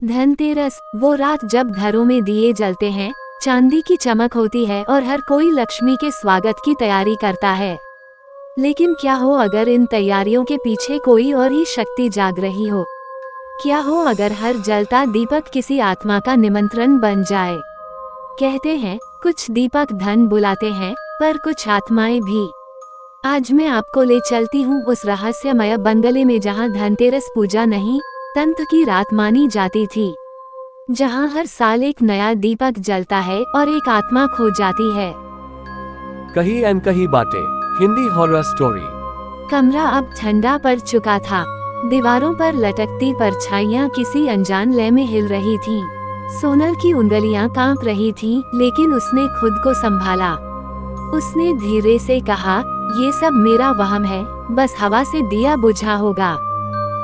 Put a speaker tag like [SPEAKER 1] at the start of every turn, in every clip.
[SPEAKER 1] धनतेरस वो रात जब घरों में दिए जलते हैं, चांदी की चमक होती है और हर कोई लक्ष्मी के स्वागत की तैयारी करता है। लेकिन क्या हो अगर इन तैयारियों के पीछे कोई और ही शक्ति जाग रही हो? क्या हो अगर हर जलता दीपक किसी आत्मा का निमंत्रण बन जाए? कहते हैं कुछ दीपक धन बुलाते हैं, पर कुछ आत्माएं भी। आज मैं आपको ले चलती हूँ उस रहस्यमय बंगले में जहाँ धनतेरस पूजा नहीं, तंत्र की रात मानी जाती थी। जहाँ हर साल एक नया दीपक जलता है और एक आत्मा खो जाती है।
[SPEAKER 2] कहीं अनकही बातें, हिंदी हॉरर स्टोरी।
[SPEAKER 1] कमरा अब ठंडा पड़ चुका था। दीवारों पर लटकती परछाइयाँ किसी अनजान लय में हिल रही थीं। सोनल की उंगलियां कांप रही थीं, लेकिन उसने खुद को संभाला। उसने धीरे से कहा, ये सब मेरा वहम है, बस हवा से दिया बुझा होगा।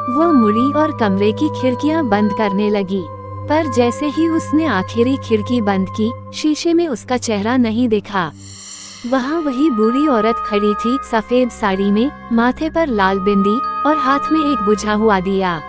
[SPEAKER 1] वो मुड़ी और कमरे की खिड़कियां बंद करने लगी, पर जैसे ही उसने आखिरी खिड़की बंद की, शीशे में उसका चेहरा नहीं दिखा। वहाँ वही बूढ़ी औरत खड़ी थी, सफेद साड़ी में, माथे पर लाल बिंदी और हाथ में एक बुझा हुआ दिया।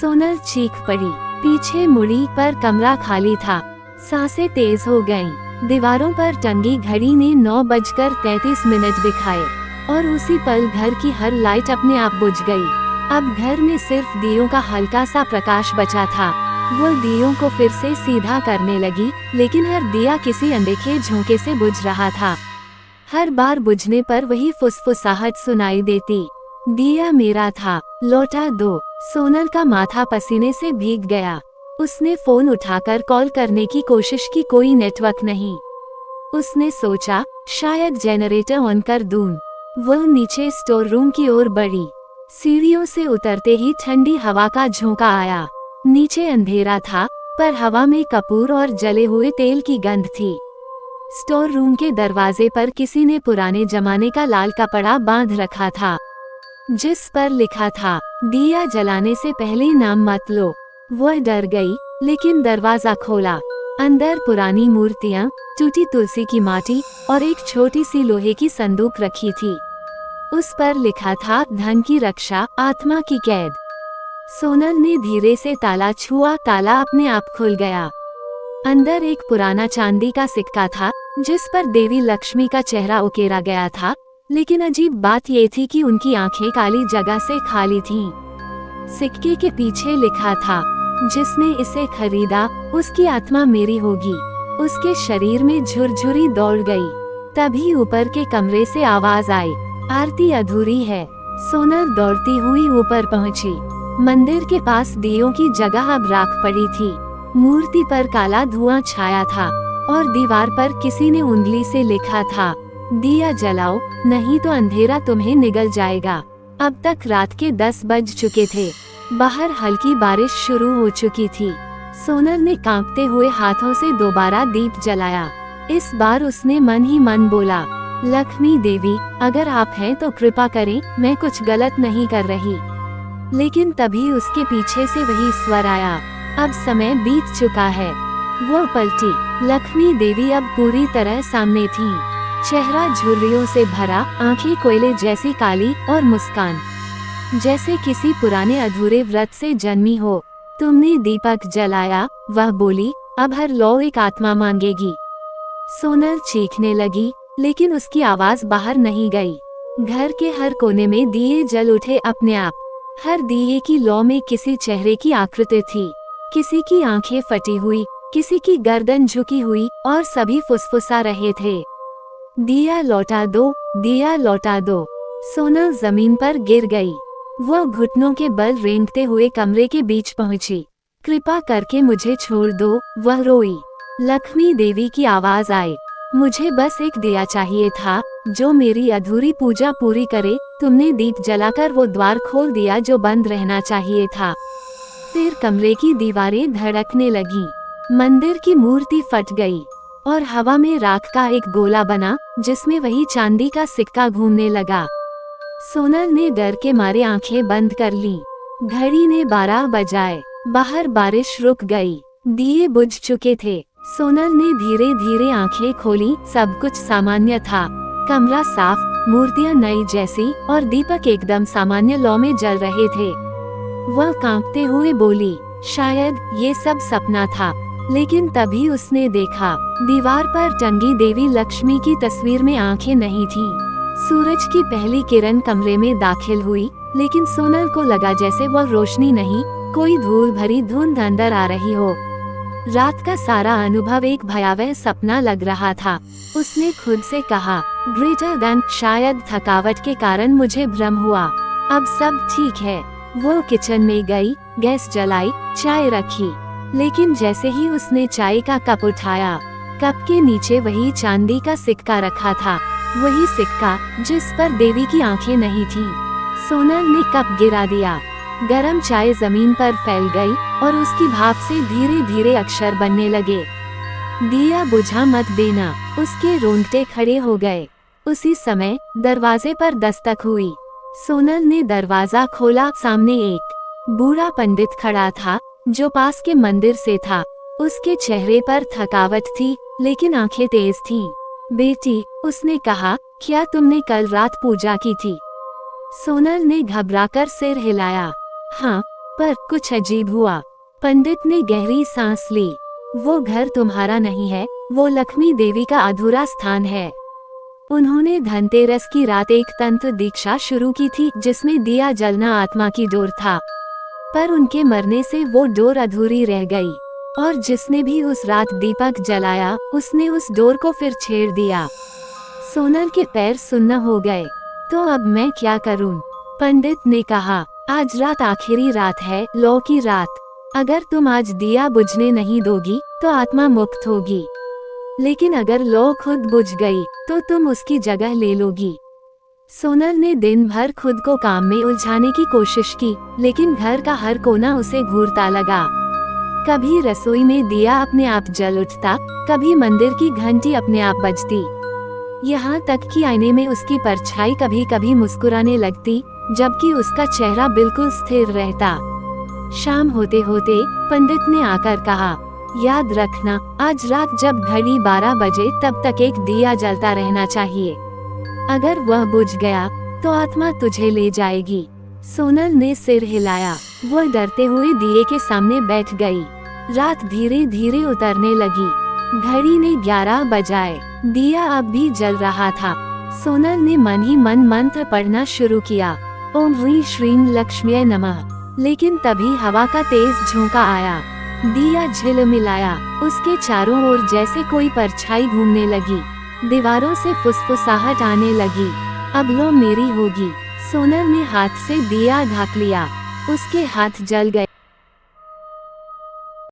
[SPEAKER 1] सोनल चीख पड़ी, पीछे मुड़ी, पर कमरा खाली था। सांसें तेज हो गईं। दीवारों पर टंगी घड़ी ने 9:33 दिखाए और उसी पल घर की हर लाइट अपने आप बुझ गई। अब घर में सिर्फ दियों का हल्का सा प्रकाश बचा था। वो दियों को फिर से सीधा करने लगी, लेकिन हर दिया किसी अनदेखे झोंके से बुझ रहा था। हर बार बुझने पर वही फुसफुसाहट सुनाई देती, दिया मेरा था, लौटा दो। सोनल का माथा पसीने से भीग गया। उसने फोन उठाकर कॉल करने की कोशिश की, कोई नेटवर्क नहीं। उसने सोचा शायद जनरेटर ऑन कर दूं। वह नीचे स्टोर रूम की ओर बढ़ी। सीढ़ियों से उतरते ही ठंडी हवा का झोंका आया। नीचे अंधेरा था, पर हवा में कपूर और जले हुए तेल की गंध थी। स्टोर रूम के दरवाजे पर किसी ने पुराने जमाने का लाल कपड़ा बांध रखा था, जिस पर लिखा था, दिया जलाने से पहले नाम मत लो। वह डर गई, लेकिन दरवाजा खोला। अंदर पुरानी मूर्तियां, टूटी तुलसी की माटी और एक छोटी सी लोहे की संदूक रखी थी। उस पर लिखा था, धन की रक्षा, आत्मा की कैद। सोनल ने धीरे से ताला छुआ, ताला अपने आप खुल गया। अंदर एक पुराना चांदी का सिक्का था, जिस पर देवी लक्ष्मी का चेहरा उकेरा गया था, लेकिन अजीब बात ये थी कि उनकी आंखें काली जगह से खाली थीं। सिक्के के पीछे लिखा था, जिसने इसे खरीदा उसकी आत्मा मेरी होगी। उसके शरीर में झुरझुरी दौड़ गई। तभी ऊपर के कमरे से आवाज आई, आरती अधूरी है। सोनल दौड़ती हुई ऊपर पहुंची। मंदिर के पास दियों की जगह अब राख पड़ी थी। मूर्ति पर काला धुआं छाया था और दीवार पर किसी ने उंगली से लिखा था, दिया जलाओ, नहीं तो अंधेरा तुम्हें निगल जाएगा। अब तक रात के 10 बज चुके थे। बाहर हल्की बारिश शुरू हो चुकी थी। सोनल ने कांपते हुए हाथों से दोबारा दीप जलाया। इस बार उसने मन ही मन बोला, लक्ष्मी देवी, अगर आप हैं तो कृपा करें, मैं कुछ गलत नहीं कर रही। लेकिन तभी उसके पीछे से वही स्वर आया, अब समय बीत चुका है। वो पलटी। लक्ष्मी देवी अब पूरी तरह सामने थीं। चेहरा झुर्रियों से भरा, आंखें कोयले जैसी काली और मुस्कान जैसे किसी पुराने अधूरे व्रत से जन्मी हो। तुमने दीपक जलाया, वह बोली, अब हर लौ एक आत्मा मांगेगी। सोनल चीखने लगी, लेकिन उसकी आवाज बाहर नहीं गई। घर के हर कोने में दिए जल उठे अपने आप। हर दिए की लौ में किसी चेहरे की आकृति थी। किसी की आंखें फटी हुई, किसी की गर्दन झुकी हुई, और सभी फुसफुसा रहे थे, दिया लौटा दो, दिया लौटा दो। सोनल जमीन पर गिर गई। वह घुटनों के बल रेंगते हुए कमरे के बीच पहुंची। कृपा करके मुझे छोड़ दो, वह रोई। लक्ष्मी देवी की आवाज आई, मुझे बस एक दिया चाहिए था, जो मेरी अधूरी पूजा पूरी करे। तुमने दीप जलाकर वो द्वार खोल दिया जो बंद रहना चाहिए था। फिर कमरे की दीवारें धड़कने लगीं। मंदिर की मूर्ति फट गई और हवा में राख का एक गोला बना, जिसमें वही चांदी का सिक्का घूमने लगा। सोनल ने डर के मारे आंखें बंद कर लीं। घड़ी ने 12 बजाए। बाहर बारिश रुक गई। दिए बुझ चुके थे। सोनल ने धीरे धीरे आंखें खोली। सब कुछ सामान्य था। कमरा साफ, मूर्तियां नई जैसी, और दीपक एकदम सामान्य लौ में जल रहे थे। वह कांपते हुए बोली, शायद ये सब सपना था, लेकिन तभी उसने देखा दीवार पर टंगी देवी लक्ष्मी की तस्वीर में आंखें नहीं थीं। सूरज की पहली किरण कमरे में दाखिल हुई, लेकिन सोनल को लगा जैसे वह रोशनी नहीं, कोई धूल भरी धुंध अंदर आ रही हो। रात का सारा अनुभव एक भयावह सपना लग रहा था। उसने खुद से कहा, ग्रेटर देन, शायद थकावट के कारण मुझे भ्रम हुआ। अब सब ठीक है। वो किचन में गई, गैस जलाई, चाय रखी, लेकिन जैसे ही उसने चाय का कप उठाया, कप के नीचे वही चांदी का सिक्का रखा था, वही सिक्का जिस पर देवी की आंखें नहीं थीं। सोनल ने कप गिरा दिया। गरम चाय जमीन पर फैल गई और उसकी भाप से धीरे धीरे अक्षर बनने लगे। दिया बुझा मत देना। उसके रोंगटे खड़े हो गए। उसी समय दरवाजे पर दस्तक हुई। सोनल ने दरवाजा खोला। सामने एक बूढ़ा पंडित खड़ा था, जो पास के मंदिर से था। उसके चेहरे पर थकावट थी, लेकिन आंखें तेज थीं। बेटी, उसने कहा, क्या तुमने कल रात पूजा की थी? सोनल ने घबराकर सिर हिलाया। हाँ, पर कुछ अजीब हुआ। पंडित ने गहरी सांस ली। वो घर तुम्हारा नहीं है, वो लक्ष्मी देवी का अधूरा स्थान है। उन्होंने धनतेरस की रात एक तंत्र दीक्षा शुरू की थी, जिसमें दिया जलना आत्मा की डोर था, पर उनके मरने से वो डोर अधूरी रह गई। और जिसने भी उस रात दीपक जलाया, उसने उस डोर को फिर छेड़ दिया। सोनल के पैर सुन्न हो गए। तो अब मैं क्या करूं? पंडित ने कहा, आज रात आखिरी रात है, लौ की रात। अगर तुम आज दिया बुझने नहीं दोगी, तो आत्मा मुक्त होगी। लेकिन अगर लौ खुद बुझ गई, तो तुम उसकी जगह ले लोगी। सोनल ने दिन भर खुद को काम में उलझाने की कोशिश की, लेकिन घर का हर कोना उसे घूरता लगा। कभी रसोई में दिया अपने आप जल उठता, कभी मंदिर की घंटी अपने आप बजती। यहाँ तक कि आईने में उसकी परछाई कभी कभी मुस्कुराने लगती, जबकि उसका चेहरा बिल्कुल स्थिर रहता। शाम होते होते पंडित ने आकर कहा, याद रखना, आज रात जब घड़ी 12 बजे तब तक एक दिया जलता रहना चाहिए। अगर वह बुझ गया, तो आत्मा तुझे ले जाएगी। सोनल ने सिर हिलाया। वह डरते हुए दिए के सामने बैठ गई। रात धीरे धीरे उतरने लगी। घड़ी ने 11 बजाए। दिया अब भी जल रहा था। सोनल ने मन ही मन मंत्र पढ़ना शुरू किया, ओम ह्रीं श्रीं लक्ष्म्यै नमः। लेकिन तभी हवा का तेज झोंका आया। दिया झिलमिलाया। उसके चारों ओर जैसे कोई परछाई घूमने लगी। दीवारों से फुसफुसाहट आने लगी। अब लो मेरी होगी। सोनल ने हाथ से दिया ढक लिया। उसके हाथ जल गए।